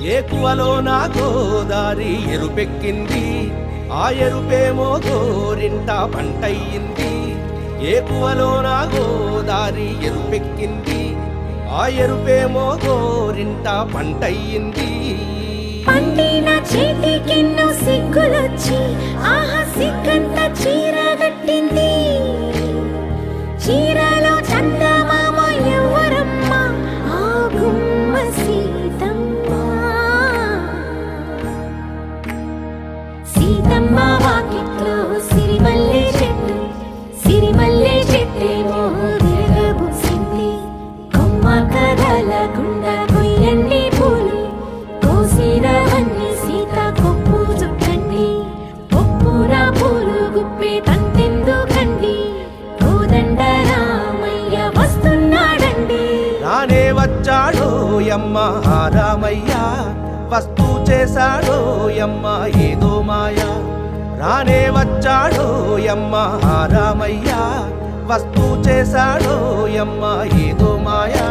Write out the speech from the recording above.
ఏకువలో నా గోదారి ఎరుపెక్కింది, ఆ ఎరుపేమో గోరింట పంటయ్యింది. ఏకువలో నా గోదారి ఎరుపెక్కింది, ఆ ఎరుపేమో గోరింట పంటయ్యింది. పండిన చేతికెన్నో సిగ్గులొచ్చి ఆహా సిగ్గంత చీరగట్టింది. చీరలో చందమామ ఎవరమ్మ, ఆ గుమ్మ సీతమ్మ. సీతమ్మ వాకిట్లో సిరిమల్లె చెట్టు, సిరిమల్లె చెట్టేమో విరగబూసింది. కొమ్మ కదలకుండా కొయ్యండి పూలు, కోసిరవన్నీ సీత కొప్పు చుట్టండి. కొప్పున పూలు గుప్పే తంతెందుకండి, కోదండ రామయ్య వస్తున్నాడండి. రానే వచ్చాడో యమ్మ ఆ రామయ్య, వస్తూ చేశాడో యమ్మ ఏదో మాయ. రానే వచ్చాడో యమ్మ ఆ రామయ్య, వస్తూ చేశాడో యమ్మ ఏదో మాయా.